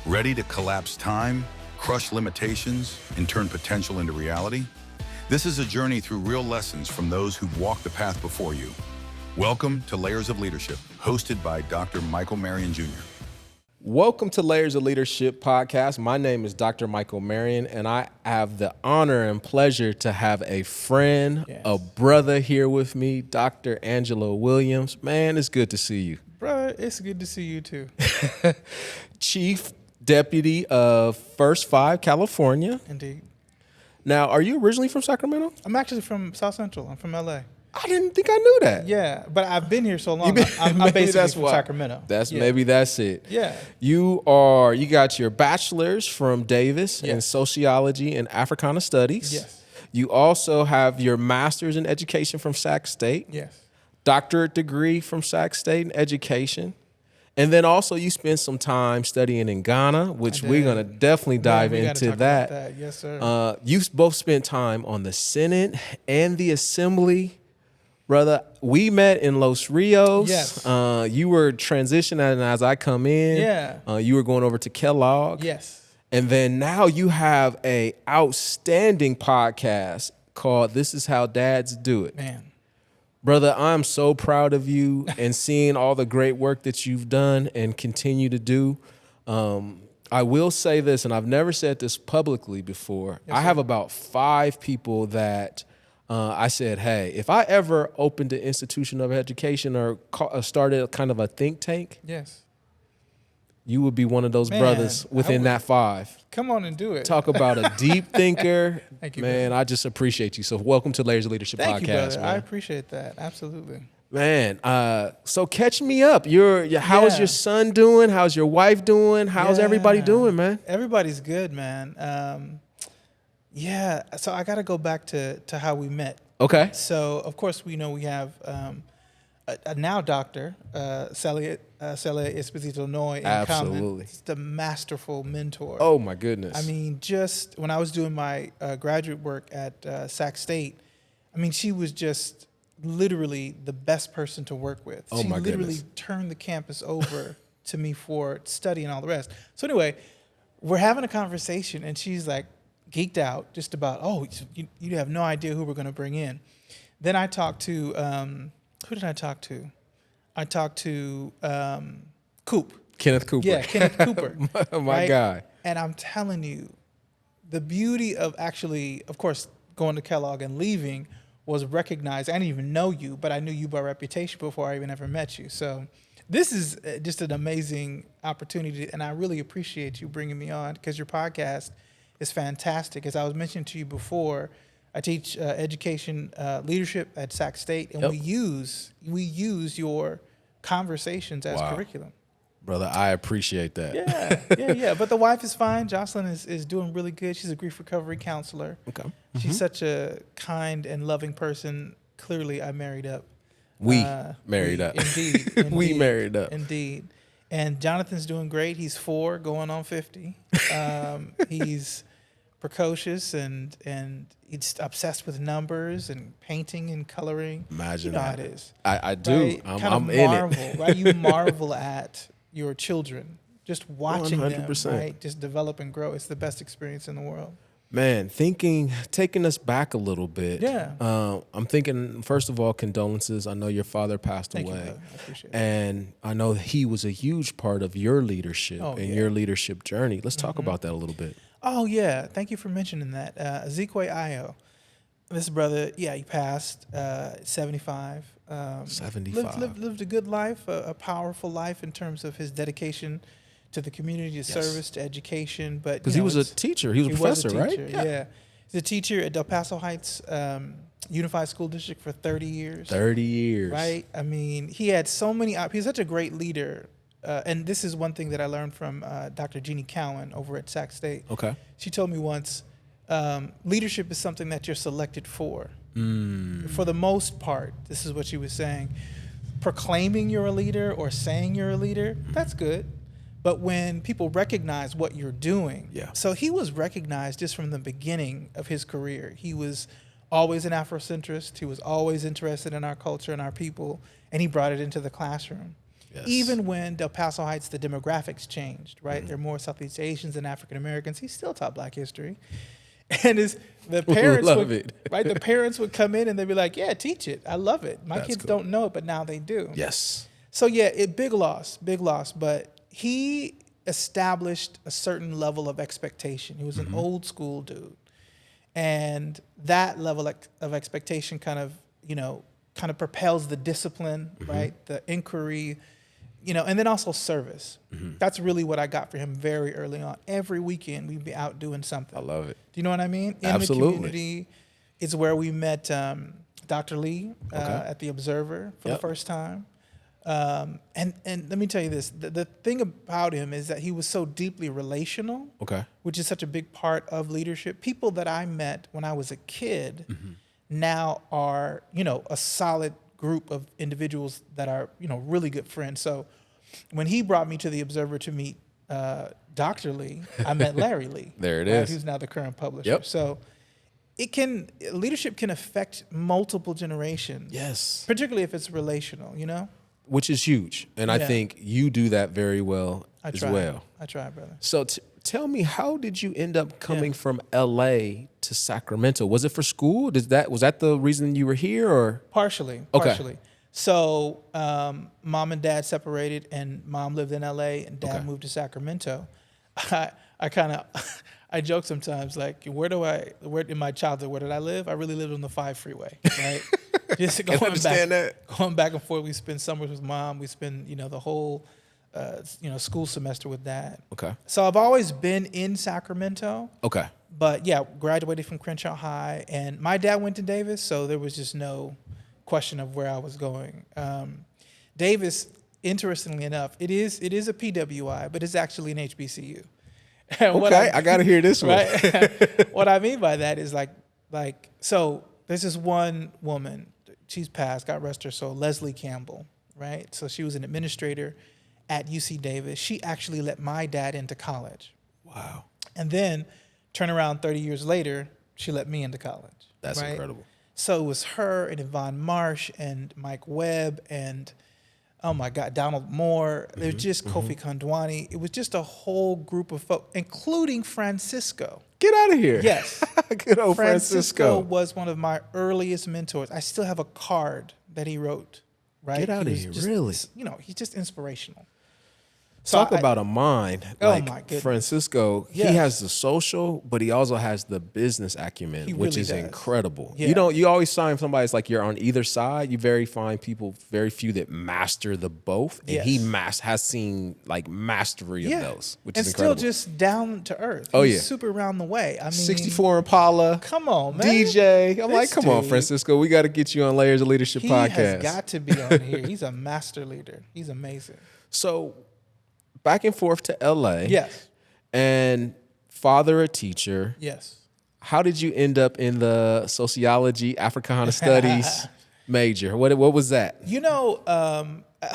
Ready to collapse time, crush limitations, and turn potential into reality? This is a journey through real lessons from those who've walked the path before you. Welcome to Layers of Leadership, hosted by Dr. Marion Jr. Welcome to Layers of Leadership podcast. My name is Dr. Michael Marion, and I have the honor and pleasure to have a friend, a brother here with me, Dr. Angelo Williams. Man, it's good to see you. Bro, it's good to see you too. Chief Deputy of First Five, California. Indeed. Now, are you originally from Sacramento? I'm actually from South Central. I'm from LA. I didn't think I knew that. Yeah, but I've been here so long. I'm basically from Sacramento. Maybe that's it. Yeah. You got your bachelor's from Davis in sociology and Africana studies. Yes. You also have your master's in education from Sac State. Yes. Doctorate degree from Sac State in education. And then also you spent some time studying in Ghana, which we're going to definitely dive into that. About that. Yes, sir. You both spent time on the Senate and the Assembly. Brother, we met in Los Rios. Yes. You were transitioning as I come in. Yeah. You were going over to Kellogg. Yes. And then now you have a outstanding podcast called This Is How Dads Do It. Man. Brother, I'm so proud of you and seeing all the great work that you've done and continue to do. I will say this, and I've never said this publicly before. Yes, I have about 5 people that I said, hey, if I ever opened an institution of education or started kind of a think tank, yes, you would be one of those brothers within that 5. Come on and do it. Talk about a deep thinker. Thank you, man. brother. I just appreciate you. So welcome to Layers of Leadership Thank podcast. you, brother. Man. I appreciate that. Absolutely. Man, so catch me up. How's your son doing? How's your wife doing? How's everybody doing, man? Everybody's good, man. So I got to go back to how we met. Okay. So, of course, we know we have a now doctor, Celia Esposito Noy, in Absolutely. common. Just a masterful mentor. Oh, my goodness. I mean, just when I was doing my graduate work at Sac State, I mean, she was just literally the best person to work with. Oh, she my literally goodness. turned the campus over to me for study and all the rest. So anyway, we're having a conversation, and she's like geeked out just about, you have no idea who we're going to bring in. Then I talked to, who did I talk to? I talked to Coop. Kenneth Cooper. Yeah, Kenneth Cooper. my guy. And I'm telling you, the beauty of actually, of course, going to Kellogg and leaving was recognized. I didn't even know you, but I knew you by reputation before I even ever met you. So this is just an amazing opportunity, and I really appreciate you bringing me on because your podcast is fantastic. As I was mentioning to you before, I teach education leadership at Sac State, and we use your conversations as curriculum. Brother, I appreciate that. Yeah. But the wife is fine. Jocelyn is doing really good. She's a grief recovery counselor. Okay. She's such a kind and loving person. Clearly, I married up. We married up. Indeed. We married up. Indeed. And Jonathan's doing great. He's 4 going on 50. He's precocious and he's obsessed with numbers and painting and coloring. Imagine how that. it is. I do. Right? I'm in it. Right? You marvel at your children, just watching 100%. them, right? Just develop and grow. It's the best experience in the world. Man, taking us back a little bit. Yeah. I'm thinking, first of all, condolences. I know your father passed away. Thank you, brother. I appreciate it. And I know he was a huge part of your leadership your leadership journey. Let's talk about that a little bit. Oh, yeah. Thank you for mentioning that. Ezekwe Ayo, this brother, he passed 75. 75. Lived a good life, a powerful life in terms of his dedication to the community, to service, to education. But because he was a teacher, he was a professor, right? Yeah. He's a teacher at Del Paso Heights Unified School District for 30 years. 30 years. Right? I mean, he had so many, he's such a great leader. And this is one thing that I learned from Dr. Jeannie Cowan over at Sac State. Okay. She told me once, leadership is something that you're selected for. For the most part, this is what she was saying. Proclaiming you're a leader or saying you're a leader, that's good. But when people recognize what you're doing, so he was recognized just from the beginning of his career. He was always an Afrocentrist. He was always interested in our culture and our people, and he brought it into the classroom. Yes. Even when Del Paso Heights, the demographics changed, right? There are more Southeast Asians than African Americans. He still taught Black history. And the parents Love it. right? The parents would come in and they'd be like, yeah, teach it. I love it. My That's kids cool. don't know it, but now they do. Yes. So yeah, big loss. But he established a certain level of expectation. He was an old school dude. And that level of expectation kind of propels the discipline, right? The inquiry, and then also service. That's really what I got for him very early on. Every weekend we'd be out doing something. I love it. Do you know what I mean? In Absolutely. the community is where we met Dr. Lee at the Observer for the first time. And let me tell you this, the thing about him is that he was so deeply relational, which is such a big part of leadership. People that I met when I was a kid now are, a solid group of individuals that are, really good friends. So when he brought me to the Observer to meet Dr. Lee, I met Larry Lee. There it is. Who's now the current publisher. Yep. So leadership can affect multiple generations. Yes. Particularly if it's relational, Which is huge. And I think you do that very well as well. I try, brother. So tell me, how did you end up coming from LA to Sacramento? Was it for school? Was that the reason you were here, or? Partially. So mom and dad separated, and mom lived in LA and dad moved to Sacramento. I joke sometimes, like, where in my childhood, where did I live? I really lived on the 5 freeway, right? Just going back and forth. We spend summers with mom. We spend, the whole, school semester with dad. Okay. So I've always been in Sacramento. Okay. But yeah, graduated from Crenshaw High, and my dad went to Davis, so there was just no question of where I was going. Davis, interestingly enough, it is a PWI, but it's actually an HBCU. I got to hear this one. Right? What I mean by that is so there's this one woman, she's passed, God rest her soul, Leslie Campbell, right? So she was an administrator at UC Davis. She actually let my dad into college. Wow. And then turn around 30 years later, she let me into college. That's right? incredible. So it was her and Yvonne Marsh and Mike Webb and, oh my God, Donald Moore. It was just Kofi Kondwani. It was just a whole group of folks, including Francisco. Get out of here. Yes. Good old Francisco was one of my earliest mentors. I still have a card that he wrote, right? Get out of here, really? He's just inspirational. Talk about a mind. Oh my goodness. Francisco, Yes. he has the social, but he also has the business acumen, He which really is does. incredible. Yeah. You always find somebody that's like you're on either side. You find people, very few that master the both. And Yes. he has seen like mastery of those, which and is incredible. still just down to earth. Oh, He's yeah. super around the way. I mean, 64 Impala. Come on, man. DJ. I'm like, This come on, dude, Francisco. We got to get you on Layers of Leadership He podcast. has got to be on here. He's a master leader. He's amazing. So back and forth to LA. Yes. And father a teacher. Yes. How did you end up in the sociology, Africana studies major? What was that?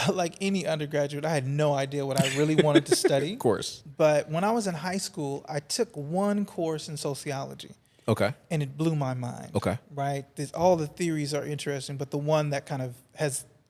Like any undergraduate, I had no idea what I really wanted to study. Of course. But when I was in high school, I took one course in sociology. Okay. And it blew my mind. Okay. Right? All the theories are interesting, but the one that kind of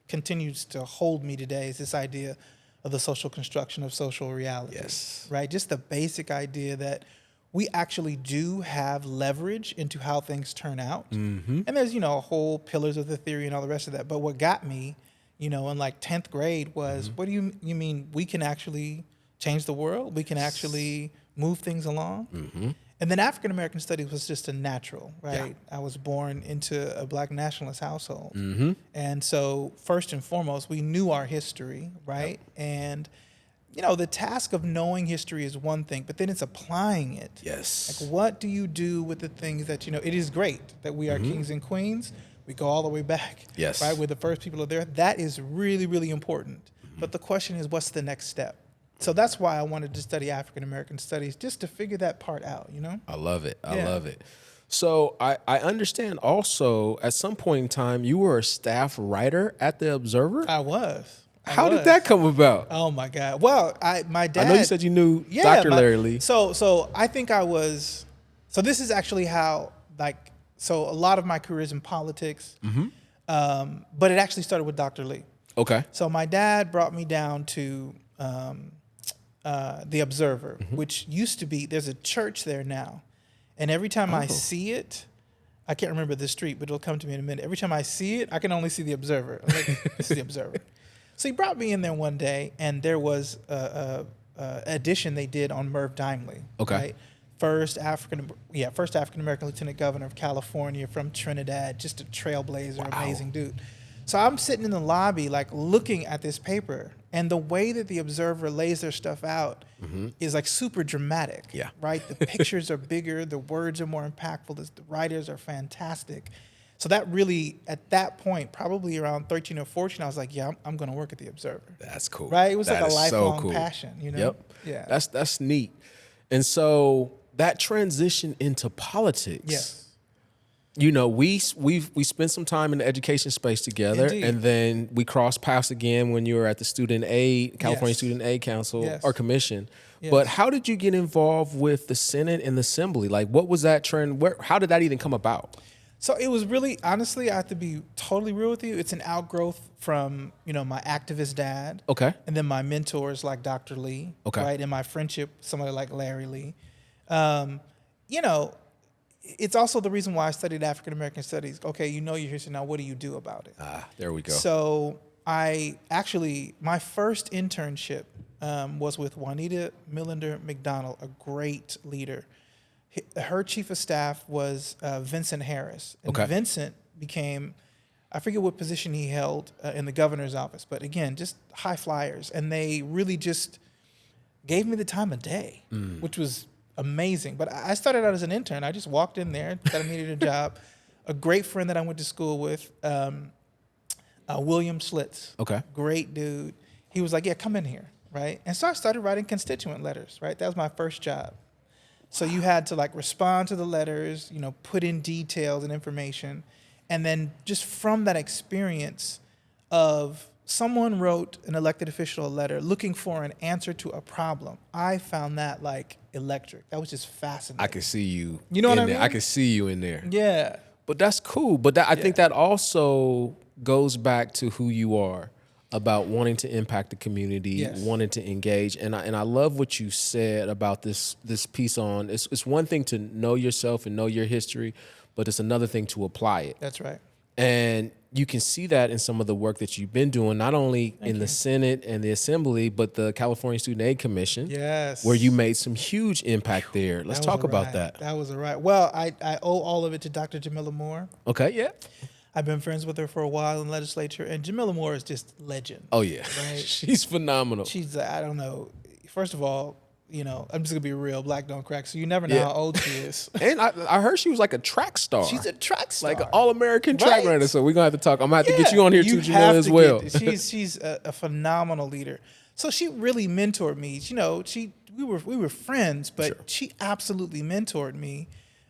continues to hold me today is this idea of the social construction of social reality. Yes. Right? Just the basic idea that we actually do have leverage into how things turn out. Mm-hmm. And there's, whole pillars of the theory and all the rest of that. But what got me, in like 10th grade was, what do you mean we can actually change the world? We can actually move things along? Mm-hmm. And then African American studies was just a natural, right? Yeah. I was born into a Black nationalist household. Mm-hmm. And so first and foremost, we knew our history, right? Yep. And, the task of knowing history is one thing, but then it's applying it. Yes. Like, what do you do with the things that, it is great that we are kings and queens. We go all the way back. Yes. Right? We're the first people there. That is really, really important. Mm-hmm. But the question is, what's the next step? So that's why I wanted to study African American studies, just to figure that part out, I love it. I love it. So I understand also at some point in time you were a staff writer at the Observer. I was. How did that come about? Oh my God. Well, my dad. I know you said you knew Dr. Larry Lee. So I think I was. So this is actually how so a lot of my career is in politics, but it actually started with Dr. Lee. Okay. So my dad brought me down to the Observer, which used to be, there's a church there now. And every time I see it, I can't remember the street, but it'll come to me in a minute. Every time I see it, I can only see the Observer. I'm like, this is the Observer. So he brought me in there one day, and there was a edition they did on Merv Dimely. Okay. Right? First African American Lieutenant Governor of California from Trinidad, just a trailblazer, amazing dude. So I'm sitting in the lobby, like looking at this paper, and the way that the Observer lays their stuff out is like super dramatic. Yeah. Right. The pictures are bigger, the words are more impactful, the writers are fantastic. So that really, at that point, probably around 13 or 14, I was like, yeah, I'm going to work at the Observer. That's cool. Right. It was That like a is lifelong so cool. passion. You know. Yep. Yeah. That's neat. And so that transition into politics. Yes. You know, we spent some time in the education space together, Indeed. and then we crossed paths again when you were at the California Yes. Student Aid Council Yes. or Commission. Yes. But how did you get involved with the Senate and the Assembly? Like, what was that trend? How did that even come about? So it was really, honestly, I have to be totally real with you. It's an outgrowth from, my activist dad. Okay. And then my mentors like Dr. Lee. Okay. Right. And my friendship, somebody like Larry Lee. It's also the reason why I studied African American studies. Okay, your history, now what do you do about it? There we go. So my first internship was with Juanita Millender McDonald, a great leader. Her chief of staff was Vincent Harris. And Okay. Vincent became, I forget what position he held in the governor's office, but again, just high flyers. And they really just gave me the time of day, which was amazing. But I started out as an intern. I just walked in there, thought I needed a job. A great friend that I went to school with, William Schlitz. Okay. Great dude. He was like, yeah, come in here, right? And so I started writing constituent letters, right? That was my first job. So you had to respond to the letters, put in details and information. And then just from that experience of someone wrote an elected official a letter looking for an answer to a problem, I found that electric. That was just fascinating. I could see you. You know what in I there. mean? I could see you in there. Yeah. But that's cool. But I think that also goes back to who you are about wanting to impact the community, Yes. wanting to engage. And I love what you said about this piece on it's one thing to know yourself and know your history, but it's another thing to apply it. That's right. And you can see that in some of the work that you've been doing, not only in the Senate and the Assembly, but the California Student Aid Commission. Yes. Where you made some huge impact there. Let's That was talk a about ride. that. That was a ride. Well, I owe all of it to Dr. Jamila Moore. Okay, yeah. I've been friends with her for a while in legislature, and Jamila Moore is just legend. Oh, yeah. Right? She's phenomenal. She's, I don't know. First of all, I'm just gonna be real. Black don't crack, so you never know how old she is. And I heard she was like a track star. She's a track star, like an all-American track Right. runner. So we're gonna have to talk. I'm gonna have to get you on here too, Jamila, have as to well. She's a phenomenal leader. So she really mentored me. We were friends, but Sure. she absolutely mentored me.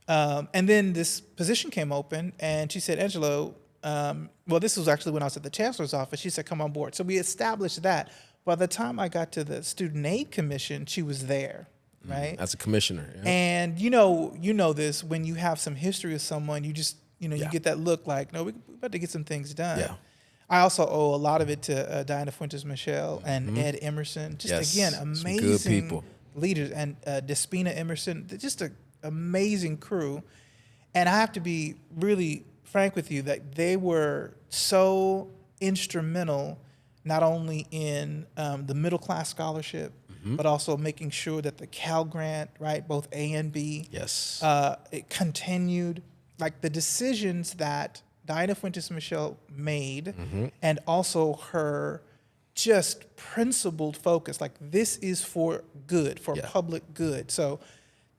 And then this position came open, and she said, Angelo, this was actually when I was at the chancellor's office. She said, come on board. So we established that. By the time I got to the Student Aid Commission, she was there, right? As a commissioner. Yeah. And you know this, when you have some history with someone, you just, you get that look like, no, we're about to get some things done. Yeah. I also owe a lot of it to Diana Fuentes-Michelle and Ed Emerson. Just Yes, again, some amazing good people. leaders, and Despina Emerson, just an amazing crew. And I have to be really frank with you that they were so instrumental, not only in the middle class scholarship, but also making sure that the Cal Grant, right, both A and B, Yes. it continued. Like the decisions that Diana Fuentes-Michelle made, and also her just principled focus, like this is for good, for public good. So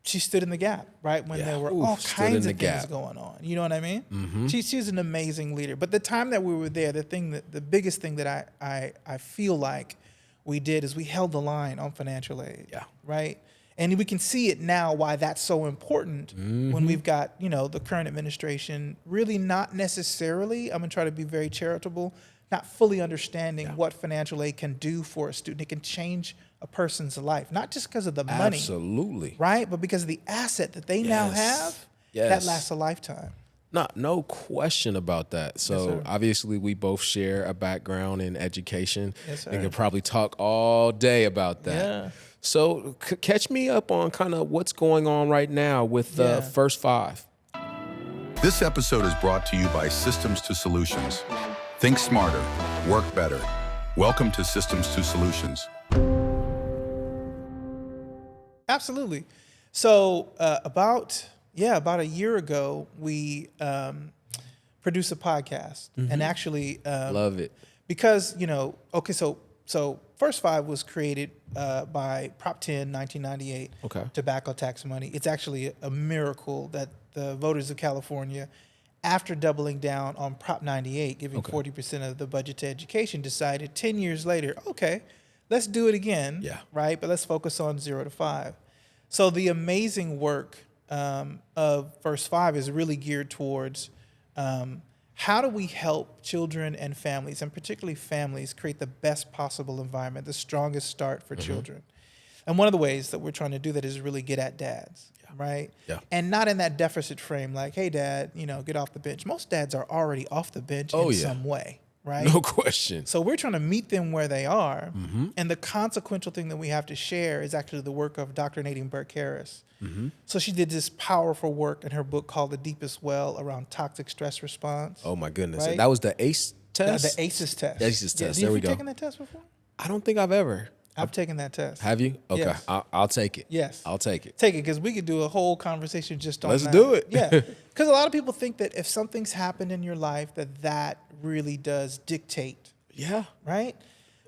she stood in the gap, right, when there were all kinds of things going on. You know what I mean? She's an amazing leader. But the time that we were there, the biggest thing that I feel like we did is we held the line on financial aid. Yeah. Right? And we can see it now why that's so important when we've got, the current administration really not necessarily, I'm going to try to be very charitable, not fully understanding what financial aid can do for a student. It can change a person's life, not just because of the money. Absolutely. Right? But because of the asset that they now have, that lasts a lifetime. No question about that. So sir. obviously we both share a background in education. Yes, sir. And can probably talk all day about that. Yeah. So catch me up on kind of what's going on right now with the Yeah. First Five. This episode is brought to you by Systems to Solutions. Think smarter, work better. Welcome to Systems to Solutions. Absolutely. So about a year ago, we produced a podcast, and actually, Love it. because so First Five was created by Prop 10, 1998, Okay. tobacco tax money. It's actually a miracle that the voters of California, after doubling down on Prop 98, giving 40% of the budget to education, decided 10 years later, okay, let's do it again, Yeah. right? But let's focus on 0 to 5. So the amazing work of First Five is really geared towards how do we help children and families, and particularly families, create the best possible environment, the strongest start for children. And one of the ways that we're trying to do that is really get at dads, right? Yeah. And not in that deficit frame, like, hey, dad, get off the bench. Most dads are already off the bench in some way, right? No question. So we're trying to meet them where they are. And the consequential thing that we have to share is actually the work of Dr. Nadine Burke-Harris. So she did this powerful work in her book called The Deepest Well around toxic stress response. Oh my goodness. Right? That was the ACE test? The ACEs test. The ACEs test. There Have we you go. taken that test before? I don't think I've ever. I've taken that test. Have you? Okay. Yes. I'll take it. Yes. I'll take it. Take it, because we could do a whole conversation just on Let's that. do it. Yeah. Because a lot of people think that if something's happened in your life, that really does dictate, Yeah. right?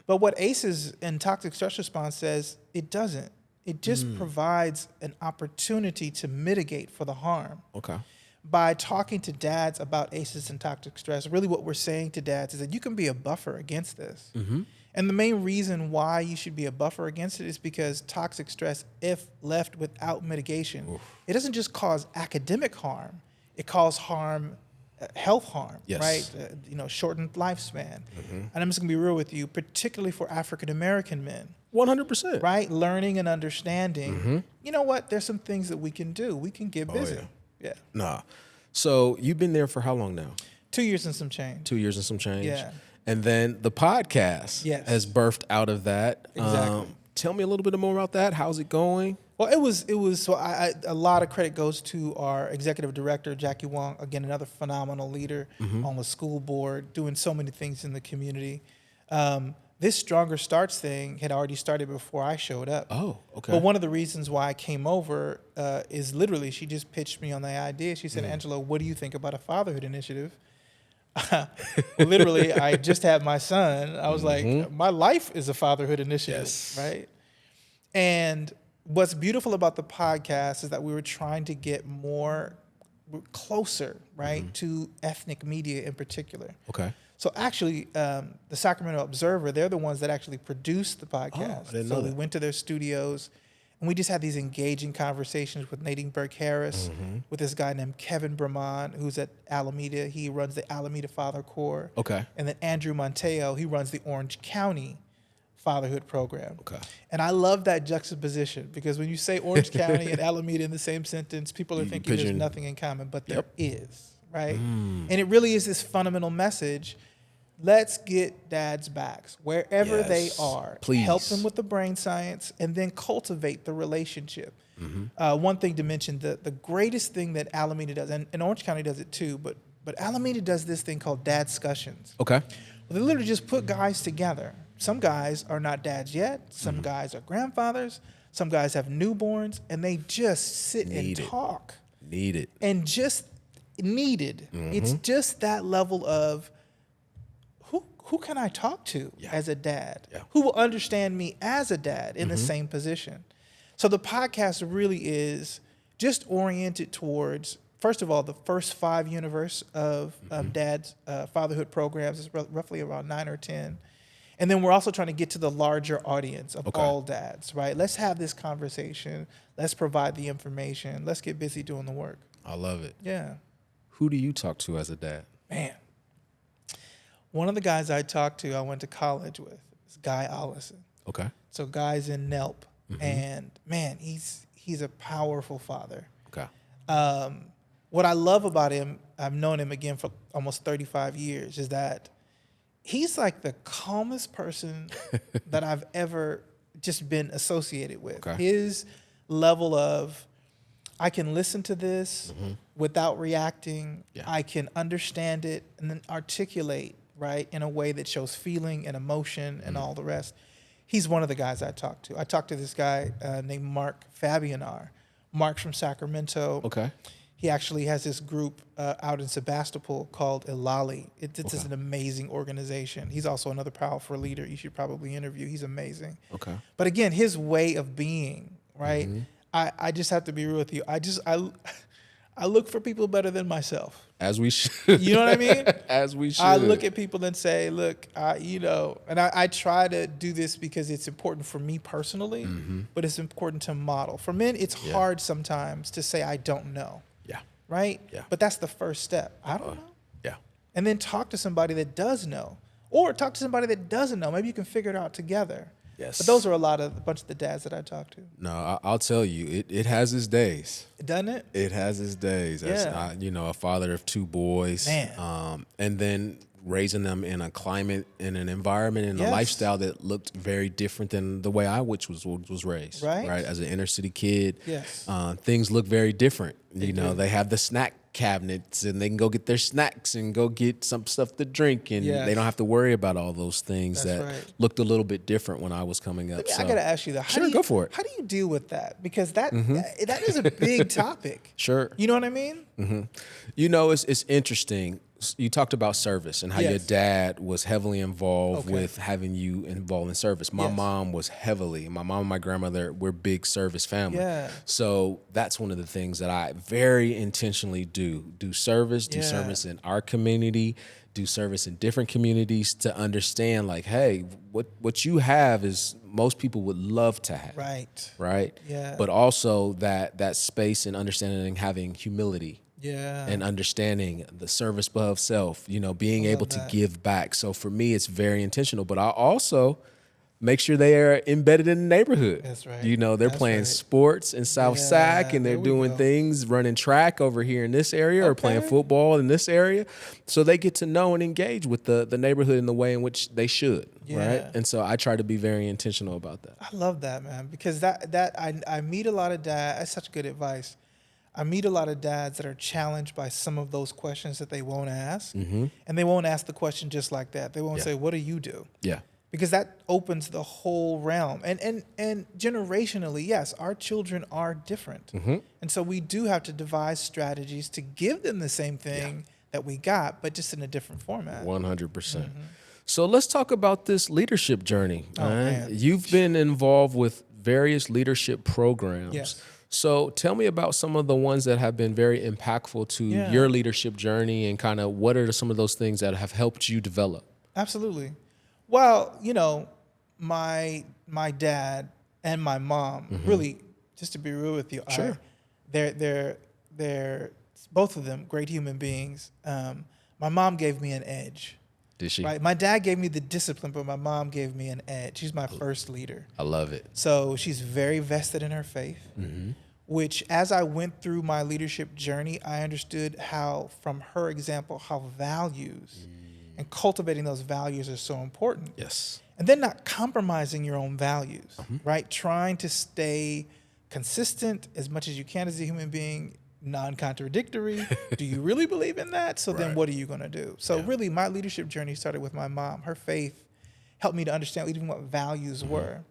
But what ACEs and toxic stress response says, it doesn't. It just provides an opportunity to mitigate for the harm. Okay. By talking to dads about ACEs and toxic stress, really what we're saying to dads is that you can be a buffer against this. And the main reason why you should be a buffer against it is because toxic stress, if left without mitigation, it doesn't just cause academic harm, it causes harm, health harm, Yes. right? Shortened lifespan. And I'm just gonna be real with you, particularly for African-American men, 100%. right? Learning and understanding, you know what? There's some things that we can do. We can get busy. Yeah. Nah. So you've been there for how long now? 2 years and some change. 2 years and some change. Yeah. And then the podcast has birthed out of that. Exactly. Tell me a little bit more about that. How's it going? Well, it was. So a lot of credit goes to our executive director, Jackie Wong. Again, another phenomenal leader on the school board, doing so many things in the community. This Stronger Starts thing had already started before I showed up. Oh, okay. But one of the reasons why I came over is literally she just pitched me on the idea. She said, Angelo, what do you think about a fatherhood initiative? Literally, I just had my son. I was like, my life is a fatherhood initiative, right? And what's beautiful about the podcast is that we were trying to get closer, right, to ethnic media in particular. Okay. So actually, the Sacramento Observer, they're the ones that actually produced the podcast. I didn't know we that. went to their studios, and we just had these engaging conversations with Nadine Burke-Harris, with this guy named Kevin Brahman, who's at Alameda. He runs the Alameda Father Corps. Okay. And then Andrew Monteo, he runs the Orange County Fatherhood Program. Okay. And I love that juxtaposition, because when you say Orange County and Alameda in the same sentence, people are thinking there's nothing in common, but there is, right? And it really is this fundamental message. Let's get dads' backs wherever they are. Please. Help them with the brain science, and then cultivate the relationship. One thing to mention, the greatest thing that Alameda does, and Orange County does it too, but Alameda does this thing called dad discussions. Okay. Well, they literally just put guys together. Some guys are not dads yet. Some guys are grandfathers. Some guys have newborns, and they just sit and talk. Need it. And just needed. It's just that level of who can I talk to as a dad? Who will understand me as a dad in the same position? So the podcast really is just oriented towards, first of all, the First Five universe of dads' fatherhood programs. Is roughly around 9 or 10. And then we're also trying to get to the larger audience of all dads, right? Let's have this conversation. Let's provide the information. Let's get busy doing the work. I love it. Yeah. Who do you talk to as a dad? Man. One of the guys I talked to, I went to college with, is Guy Allison. Okay. So Guy's in NELP. And man, he's a powerful father. Okay. what I love about him, I've known him again for almost 35 years, is that he's like the calmest person that I've ever just been associated with. Okay. His level of, I can listen to this without reacting. Yeah. I can understand it and then articulate, right, in a way that shows feeling and emotion and all the rest. He's one of the guys I talk to. I talked to this guy named Mark Fabianar. Mark's from Sacramento. Okay. He actually has this group out in Sebastopol called Ilali. It's an amazing organization. He's also another powerful leader you should probably interview. He's amazing. Okay. But again, his way of being, right? I just have to be real with you. I look for people better than myself. As we should. You know what I mean? As we should. I look at people and say, look, and I try to do this because it's important for me personally, but it's important to model. For men, it's hard sometimes to say, I don't know. Yeah. Right? Yeah. But that's the first step. I don't know. Yeah. And then talk to somebody that does know. Or talk to somebody that doesn't know. Maybe you can figure it out together. Yes. But those are a bunch of the dads that I talk to. No, I'll tell you, it has its days. Doesn't it? It has its days. As, a father of 2 boys. Man. And then raising them in a climate, in an environment, in a lifestyle that looked very different than the way I was raised. Right. As an inner city kid. Yes. Things look very different. They have the snack cabinets and they can go get their snacks and go get some stuff to drink, and they don't have to worry about all those things looked a little bit different when I was coming up. I got to ask you though. Go for it. How do you deal with that? Because that is a big topic. Sure. You know what I mean? It's interesting. You talked about service and how your dad was heavily involved with having you involved in service. My mom was my mom and my grandmother, we're big service family. Yeah. So that's one of the things that I very intentionally do service in our community, do service in different communities to understand like, hey, what you have is most people would love to have. Right. Yeah. But also that space and understanding and having humility. And understanding the service above self, being able to give back. So for me, it's very intentional, but I also make sure they are embedded in the neighborhood. That's right. They're playing sports in South Sac, and they're doing things, running track over here in this area or playing football in this area. So they get to know and engage with the neighborhood in the way in which they should. Right. And so I try to be very intentional about that. I love that, man, because I meet a lot of dads. That's such good advice. I meet a lot of dads that are challenged by some of those questions that they won't ask. And they won't ask the question just like that. They won't say, what do you do? Yeah. Because that opens the whole realm. And generationally, yes, our children are different. And so we do have to devise strategies to give them the same thing that we got, but just in a different format. 100%. So let's talk about this leadership journey. Man. You've been involved with various leadership programs. Yes. So tell me about some of the ones that have been very impactful to your leadership journey, and kind of what are some of those things that have helped you develop? Absolutely. Well, my dad and my mom, really, just to be real with you, they're both of them great human beings. My mom gave me an edge. Did she? Right. My dad gave me the discipline, but my mom gave me an edge. She's my first leader. I love it. So she's very vested in her faith, which as I went through my leadership journey, I understood how, from her example, how values and cultivating those values are so important. Yes. And then not compromising your own values, right? Trying to stay consistent as much as you can as a human being, non-contradictory. Do you really believe in that? So then what are you going to do? So really my leadership journey started with my mom. Her faith helped me to understand even what values were.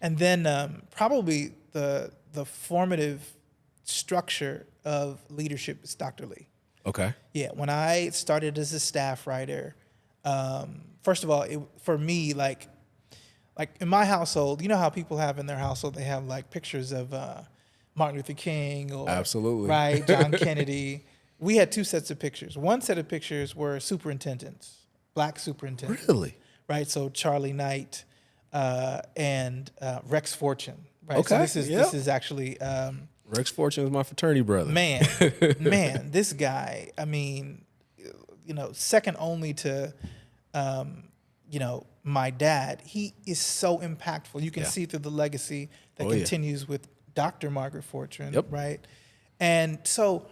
And then probably the formative structure of leadership is Dr. Lee. Okay. Yeah. When I started as a staff writer, first of all, for me, like in my household, you know how people have in their household, they have like pictures of Martin Luther King or absolutely right, John Kennedy. We had 2 sets of pictures. One set of pictures were superintendents, black superintendents. Really? Right. So Charlie Knight and Rex Fortune. Right. Okay. So this is actually Rex Fortune was my fraternity brother. Man, this guy. I mean, second only to my dad. He is so impactful. You can see through the legacy that continues with Dr. Margaret Fortune, right? And so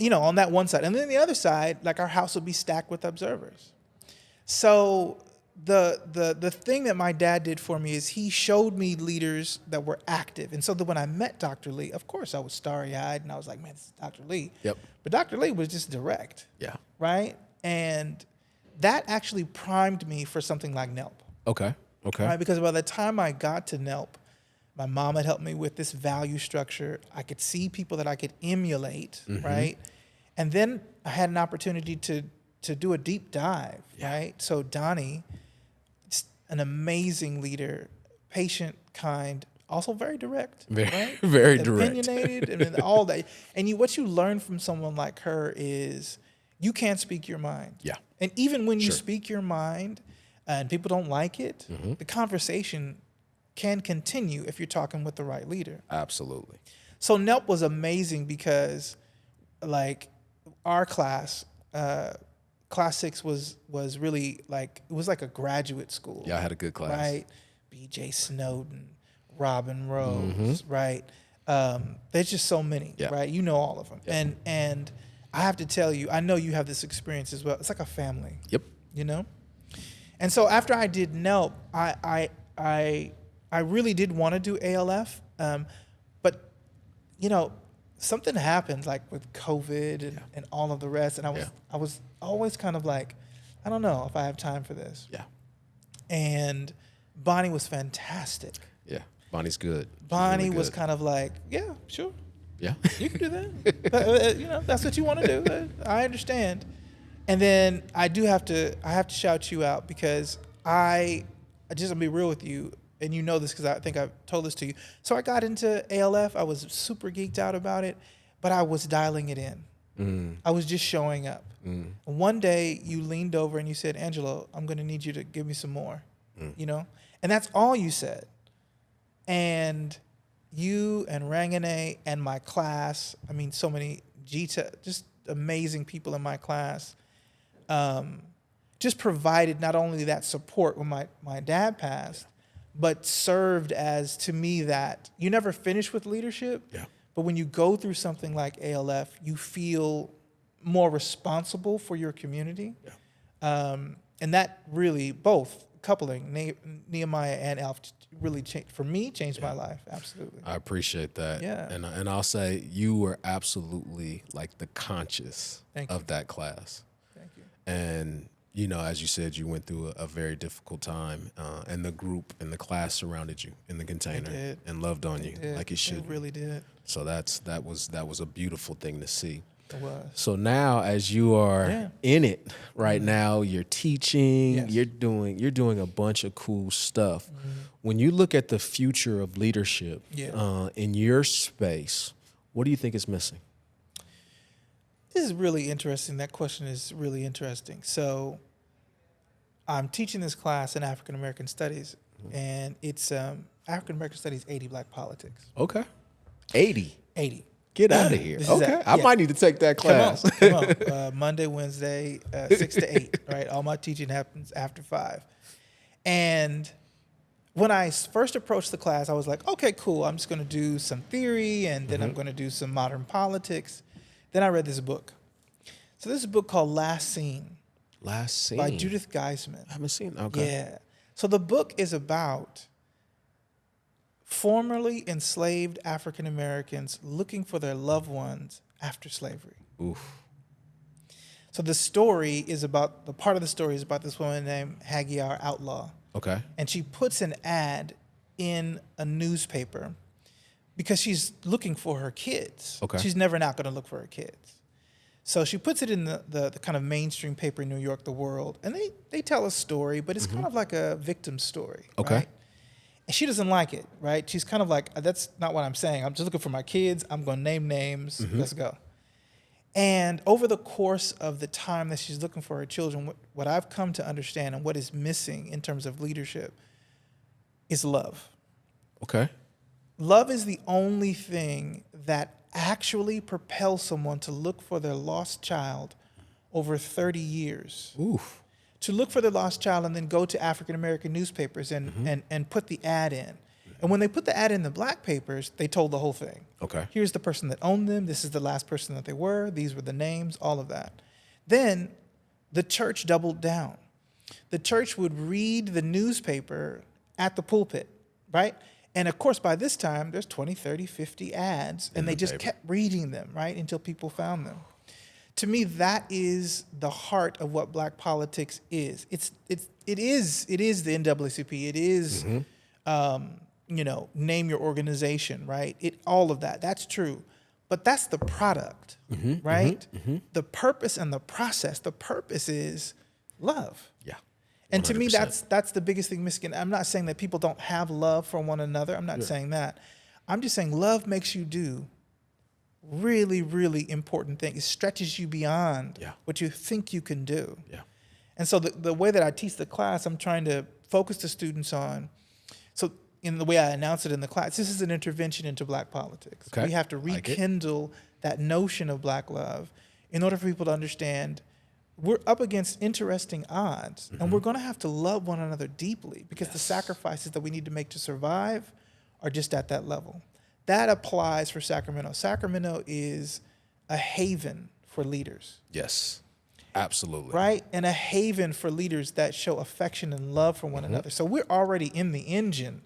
on that one side. And then the other side, like our house would be stacked with observers. So the thing that my dad did for me is he showed me leaders that were active. And so that when I met Dr. Lee, of course I was starry-eyed and I was like, man, this is Dr. Lee. Yep. But Dr. Lee was just direct. Yeah. Right? And that actually primed me for something like NELP. Okay. Right? Because by the time I got to NELP, my mom had helped me with this value structure. I could see people that I could emulate, right? And then I had an opportunity to do a deep dive, right? So Donnie, an amazing leader, patient, kind, also very direct, right? Very direct. Opinionated, and all that. And what you learn from someone like her is you can't speak your mind. Yeah. And even when you speak your mind and people don't like it, the conversation can continue if you're talking with the right leader. Absolutely. So NELP was amazing because, like, our class, class 6 was really like, it was like a graduate school. Yeah, I had a good class. Right? B.J. Snowden, Robin Rose, right? There's just so many, right? You know all of them. Yeah. And I have to tell you, I know you have this experience as well. It's like a family. Yep. And so after I did NELP, I really did want to do ALF, but something happened like with COVID and all of the rest, and I was always kind of like, I don't know if I have time for this. Yeah. And Bonnie was fantastic. Yeah, Bonnie's good. Bonnie was kind of like, yeah, sure. Yeah. You can do that. That's what you want to do. I understand. And then I have to shout you out because I just gonna be real with you. And you know this because I think I've told this to you. So I got into ALF. I was super geeked out about it, but I was dialing it in. I was just showing up. One day you leaned over and you said, Angelo, I'm going to need you to give me some more, And that's all you said. And you and Rangane and my class, I mean, so many just amazing people in my class, just provided not only that support when my dad passed, but served as, to me, that you never finish with leadership. Yeah. But when you go through something like ALF, you feel more responsible for your community. Yeah. And that really, both coupling, Nehemiah and ALF, really changed my life. Absolutely. I appreciate that. Yeah. And I'll say you were absolutely like the conscious of that class. Thank you. And as you said, you went through a very difficult time, and the group and the class surrounded you in the container and loved on you like it should. It really did. So that was a beautiful thing to see. It was. So now, as you are in it right now, you're teaching, you're doing a bunch of cool stuff. When you look at the future of leadership in your space, what do you think is missing? This is really interesting. That question is really interesting. So I'm teaching this class in African American Studies, and it's African American Studies 80 Black Politics. Okay. 80. Get out of here. Okay. I Yeah. might need to take that class. Come on. Monday, Wednesday, 6 to 8, right? All my teaching happens after 5. And when I first approached the class, I was like, okay, cool. I'm just going to do some theory, and then I'm going to do some modern politics. Then I read this book. So this is a book called Last Scene. Last Scene. By Judith Geisman. I haven't seen it. Okay. Yeah. So the book is about formerly enslaved African Americans looking for their loved ones after slavery. Oof. So the story is about, the part of the story is about this woman named Hagiar Outlaw. Okay. And she puts an ad in a newspaper because she's looking for her kids. Okay. She's never not going to look for her kids. So she puts it in the kind of mainstream paper in New York, The World, and they tell a story, but it's kind of like a victim story. Okay. Right? And she doesn't like it, right? She's kind of like, that's not what I'm saying. I'm just looking for my kids. I'm going to name names. Let's go. And over the course of the time that she's looking for her children, what I've come to understand and what is missing in terms of leadership is love. Okay. Love is the only thing that actually propels someone to look for their lost child over 30 years. Oof. To look for their lost child and then go to African American newspapers and put the ad in. And when they put the ad in the black papers, they told the whole thing. Okay. Here's the person that owned them. This is the last person that they were. These were the names, all of that. Then the church doubled down. The church would read the newspaper at the pulpit, right? And of course, by this time, there's 20, 30, 50 ads, and they just kept reading them, right, until people found them. To me, that is the heart of what black politics is. It is the NAACP. It is, name your organization, right? All of that. That's true. But that's the product, right? The purpose and the process. The purpose is love. Yeah. And to me, 100%. that's the biggest thing missing. I'm not saying that people don't have love for one another. I'm not saying that. I'm just saying love makes you do really, really important things. It stretches you beyond what you think you can do. Yeah. And so the way that I teach the class, I'm trying to focus the students on. So in the way I announce it in the class, this is an intervention into black politics. Okay. We have to rekindle that notion of black love in order for people to understand we're up against interesting odds, and we're going to have to love one another deeply because the sacrifices that we need to make to survive are just at that level. That applies for Sacramento. Sacramento is a haven for leaders. Yes. Absolutely. Right? And a haven for leaders that show affection and love for one another. So we're already in the engine.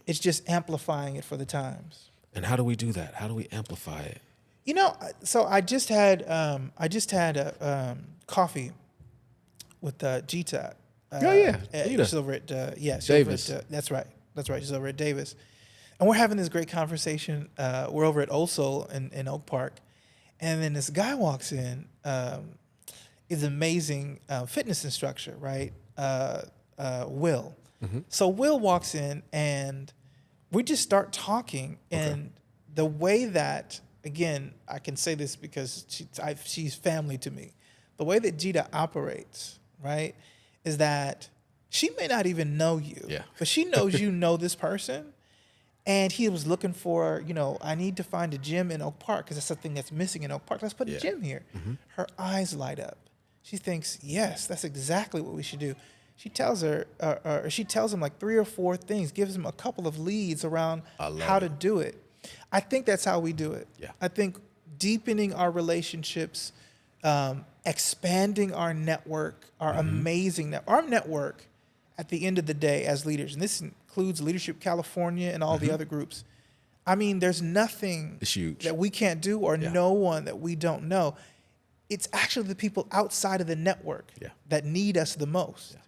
It's just amplifying it for the times. And how do we do that? How do we amplify it? You know, so I just had a coffee with Gita. She's over at Davis. That's right. She's over at Davis, and we're having this great conversation. We're over at Old Soul in Oak Park, and then this guy walks in. Is amazing fitness instructor, right? Will. So Will walks in, and we just start talking, and the way that, again, I can say this because she's family to me. The way that Gita operates, right, is that she may not even know you, but she knows you know this person. And he was looking for, I need to find a gym in Oak Park because that's something that's missing in Oak Park. Let's put a gym here. Her eyes light up. She thinks, yes, that's exactly what we should do. She tells her, or she tells him like 3 or 4 things, gives him a couple of leads around how to do it. I think that's how we do it. Yeah. I think deepening our relationships, expanding our network, our amazing network. Our network, at the end of the day, as leaders, and this includes Leadership California and all the other groups, I mean, there's nothing that we can't do or no one that we don't know. It's actually the people outside of the network that need us the most. Yeah.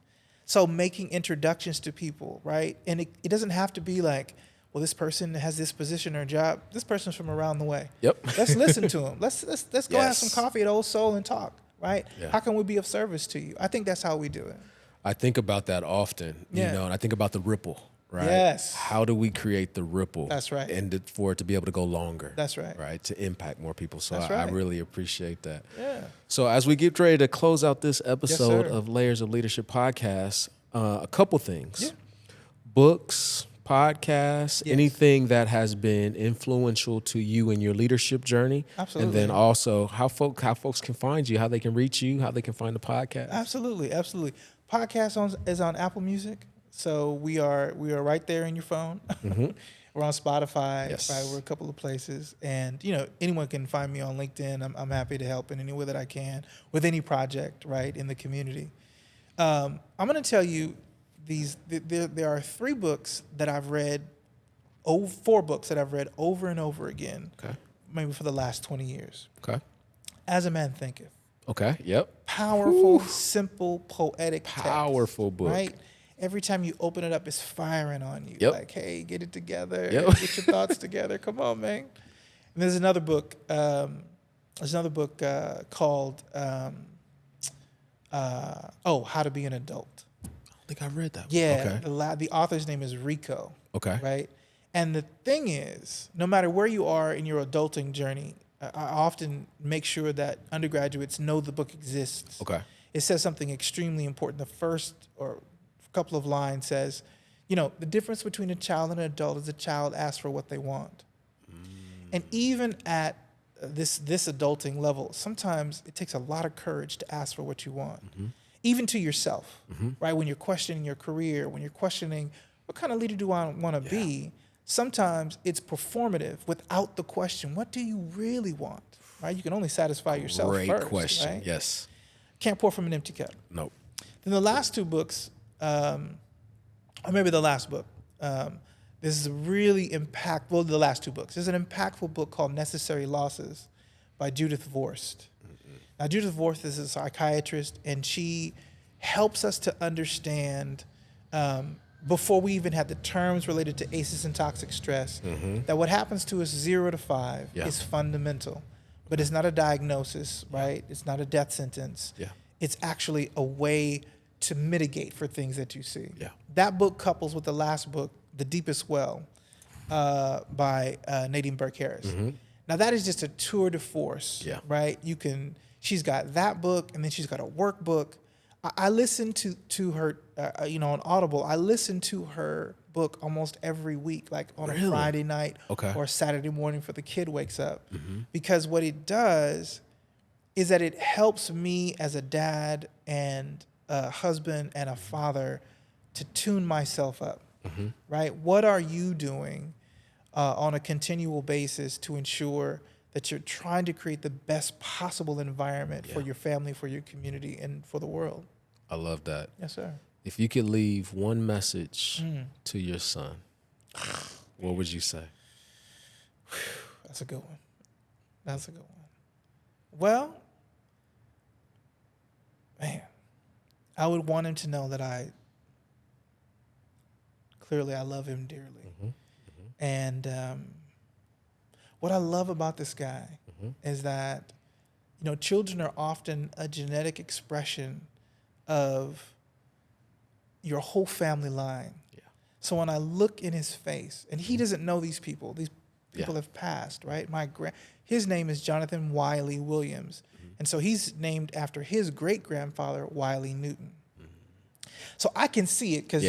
So making introductions to people, right? And it doesn't have to be like, well, this person has this position or job. This person's from around the way. Yep. Let's listen to them. Let's go have some coffee at Old Soul and talk, right? Yeah. How can we be of service to you? I think that's how we do it. I think about that often, and I think about the ripple, right? Yes. How do we create the ripple? That's right. And for it to be able to go longer. That's right. Right? To impact more people. So That's I right. really appreciate that. Yeah. So as we get ready to close out this episode sir. of Layers of Leadership podcast, a couple things. Yeah. Books, podcasts, anything that has been influential to you in your leadership journey. Absolutely. And then also how folks can find you, how they can reach you, how they can find the podcast. Absolutely. Podcast is on Apple Music. So we are right there in your phone. We're on Spotify. Yes. Right, we're a couple of places. And, anyone can find me on LinkedIn. I'm happy to help in any way that I can with any project, right, in the community. I'm going to tell you there are 3 books that I've read, 4 books that I've read over and over again, maybe for the last 20 years. Okay. As a Man Thinketh. Okay. Yep. Powerful, simple, poetic Powerful text, book. right? Every time you open it up, it's firing on you. Yep. Like, hey, get it together. Yep. Get your thoughts together. Come on, man. And there's another book. Called How to Be an Adult. I think I read that one. Yeah. Okay. The author's name is Rico. Okay. Right? And the thing is, no matter where you are in your adulting journey, I often make sure that undergraduates know the book exists. Okay. It says something extremely important. The first or couple of lines says, the difference between a child and an adult is a child asks for what they want. And even at this adulting level, sometimes it takes a lot of courage to ask for what you want, even to yourself, right? When you're questioning your career, when you're questioning what kind of leader do I want to be? Sometimes it's performative without the question, what do you really want? Right? You can only satisfy yourself first. Great question. Right? Yes. Can't pour from an empty cup. Nope. Then the last two books, or maybe the last book, this is a really impactful, well, the last two books. There's an impactful book called Necessary Losses by Judith Vorst. Now, Judith Vorst is a psychiatrist, and she helps us to understand, before we even have the terms related to ACEs and toxic stress, that what happens to us 0 to 5 is fundamental. But it's not a diagnosis, right? It's not a death sentence. Yeah. It's actually a way to mitigate for things that you see. Yeah. That book couples with the last book, The Deepest Well, by Nadine Burke Harris. Now that is just a tour de force, right? She's got that book, and then she's got a workbook. I listen to her, on Audible. I listen to her book almost every week, like on a Friday night or Saturday morning for the kid wakes up. Because what it does is that it helps me as a dad and a husband and a father to tune myself up, right? What are you doing on a continual basis to ensure that you're trying to create the best possible environment for your family, for your community, and for the world? I love that. Yes, sir. If you could leave one message to your son, what would you say? That's a good one. That's a good one. Well, man, I would want him to know that I love him dearly. And what I love about this guy is that, children are often a genetic expression of your whole family line. Yeah. So when I look in his face, and he doesn't know these people have passed, right? His name is Jonathan Wiley Williams. And so he's named after his great-grandfather, Wiley Newton. So I can see it because,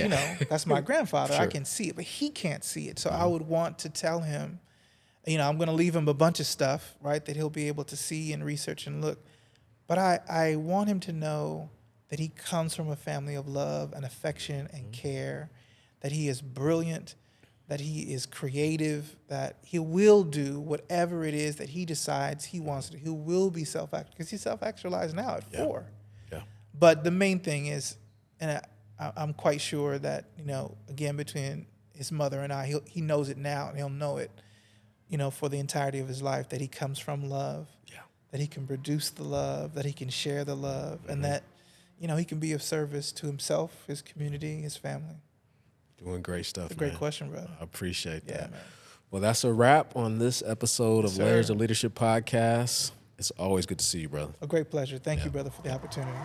that's my grandfather. Sure. I can see it, but he can't see it. So I would want to tell him, I'm going to leave him a bunch of stuff, right, that he'll be able to see and research and look. But I want him to know that he comes from a family of love and affection and care, that he is brilliant, that he is creative, that he will do whatever it is that he decides he wants to do. He will be self-actualized, because he's self-actualized now at 4. Yeah. But the main thing is, and I'm quite sure that, again, between his mother and I, he knows it now, and he'll know it, for the entirety of his life, that he comes from love, that he can produce the love, that he can share the love, and that, he can be of service to himself, his community, his family. Doing great stuff, It's a great question, brother. I appreciate that. Yeah, man. Well, that's a wrap on this episode of Layers of Leadership Podcast. It's always good to see you, brother. A great pleasure. Thank you, brother, for the opportunity.